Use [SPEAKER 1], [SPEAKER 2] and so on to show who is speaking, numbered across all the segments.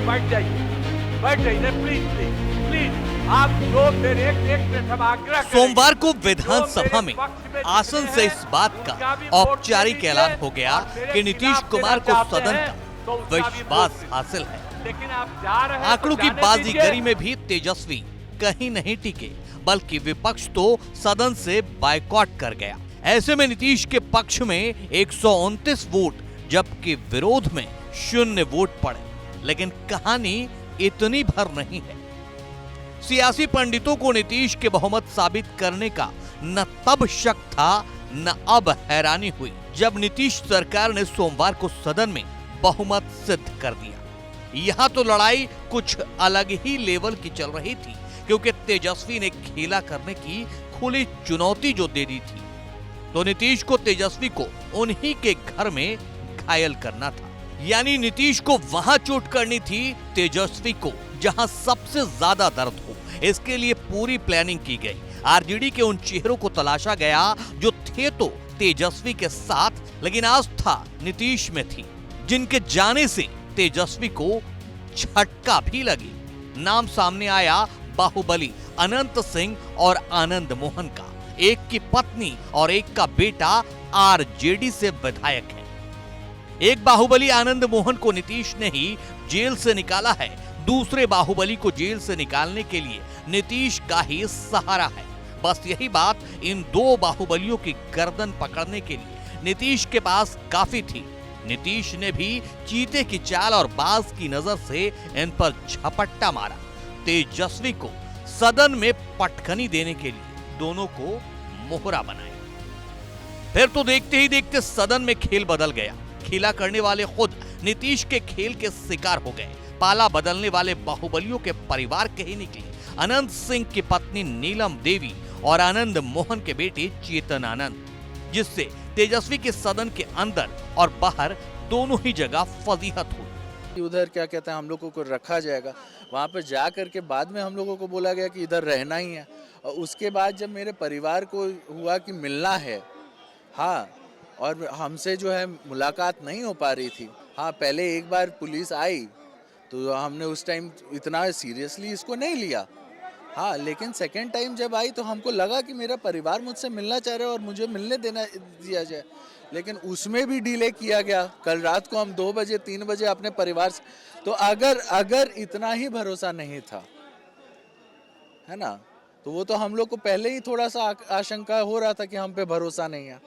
[SPEAKER 1] बैठ जाइए please please please. आप जो मेरे एक मिनट हम आग्रह करेंगे।
[SPEAKER 2] सोमवार को विधानसभा में आसन से इस बात का औपचारिक ऐलान हो गया कि नीतीश कुमार को सदन का विश्वास हासिल है।
[SPEAKER 1] लेकिन आप जा रहे हैं,
[SPEAKER 2] आंकड़ों की बाजीगरी में भी तेजस्वी कहीं नहीं टिके, बल्कि विपक्ष तो सदन से बायकॉट कर गया। ऐसे में नीतीश के पक्ष में 129 वोट, जबकि विरोध में 0 वोट पड़े। लेकिन कहानी इतनी भर नहीं है। सियासी पंडितों को नीतीश के बहुमत साबित करने का न तब शक था, न अब हैरानी हुई, जब नीतीश सरकार ने सोमवार को सदन में बहुमत सिद्ध कर दिया। यहां तो लड़ाई कुछ अलग ही लेवल की चल रही थी, क्योंकि तेजस्वी ने खेला करने की खुली चुनौती जो दे दी थी, तो नीतीश को तेजस्वी को उन्हीं के घर में घायल करना था। यानी नीतीश को वहां चोट करनी थी, तेजस्वी को जहां सबसे ज्यादा दर्द हो। इसके लिए पूरी प्लानिंग की गई। आरजेडी के उन चेहरों को तलाशा गया जो थे तो तेजस्वी के साथ, लेकिन आस्था नीतीश में थी, जिनके जाने से तेजस्वी को झटका भी लगी। नाम सामने आया बाहुबली अनंत सिंह और आनंद मोहन का। एक की पत्नी और एक का बेटा आरजेडी से विधायक है। एक बाहुबली आनंद मोहन को नीतीश ने ही जेल से निकाला है, दूसरे बाहुबली को जेल से निकालने के लिए नीतीश का ही सहारा है। बस यही बात इन दो बाहुबलियों की गर्दन पकड़ने के लिए नीतीश के पास काफी थी। नीतीश ने भी चीते की चाल और बाज की नजर से इन पर झपट्टा मारा। तेजस्वी को सदन में पटखनी देने के लिए दोनों को मोहरा बनाया। फिर तो देखते ही देखते सदन में खेल बदल गया। खेला करने वाले खुद नीतीश के खेल के शिकार हो गए। पाला बदलने वाले बाहुबलियों के परिवार के ही निकले अनंत सिंह की पत्नी नीलम देवी और आनंद मोहन के बेटे चेतन आनंद, जिससे तेजस्वी के सदन के अंदर और बाहर दोनों ही जगह फजीहत हुई।
[SPEAKER 3] उधर क्या कहते हैं, हम लोगों को रखा जाएगा। वहां पर जा करके बाद में हम लोगों को बोला गया कि इधर रहना ही है। और उसके बाद जब मेरे परिवार को हुआ कि मिलना है, हाँ, और हमसे जो है मुलाकात नहीं हो पा रही थी। हाँ, पहले एक बार पुलिस आई तो हमने उस टाइम इतना सीरियसली इसको नहीं लिया। हाँ, लेकिन सेकेंड टाइम जब आई तो हमको लगा कि मेरा परिवार मुझसे मिलना चाह रहा है और मुझे मिलने दिया जाए, लेकिन उसमें भी डिले किया गया। कल रात को हम 2 बजे 3 बजे अपने परिवार से, तो अगर इतना ही भरोसा नहीं था, है ना, तो वो तो हम लोग को पहले ही थोड़ा सा आशंका हो रहा था कि हम पे भरोसा नहीं है।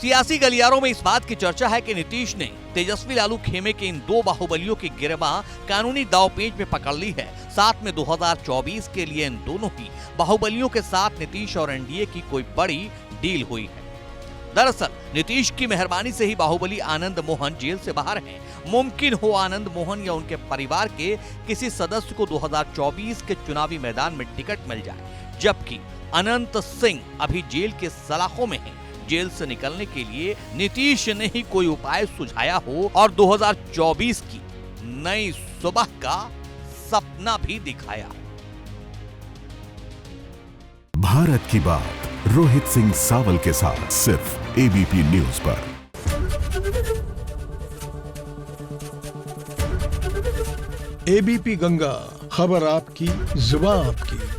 [SPEAKER 2] सियासी गलियारों में इस बात की चर्चा है कि नीतीश ने तेजस्वी लालू खेमे के इन दो बाहुबलियों की गिरबां कानूनी दांवपेच में पकड़ ली है। साथ में 2024 के लिए इन दोनों ही बाहुबलियों के साथ नीतीश और एनडीए की कोई बड़ी डील हुई है। दरअसल नीतीश की मेहरबानी से ही बाहुबली आनंद मोहन जेल से बाहर हैं। मुमकिन हो आनंद मोहन या उनके परिवार के किसी सदस्य को 2024 के चुनावी मैदान में टिकट मिल जाए, जबकि अनंत सिंह अभी जेल के सलाखों में हैं। जेल से निकलने के लिए नीतीश ने ही कोई उपाय सुझाया हो और 2024 की नई सुबह का सपना भी दिखाया।
[SPEAKER 4] भारत की बात रोहित सिंह सावल के साथ सिर्फ एबीपी न्यूज पर।
[SPEAKER 5] एबीपी गंगा, खबर आपकी, जुबान आपकी।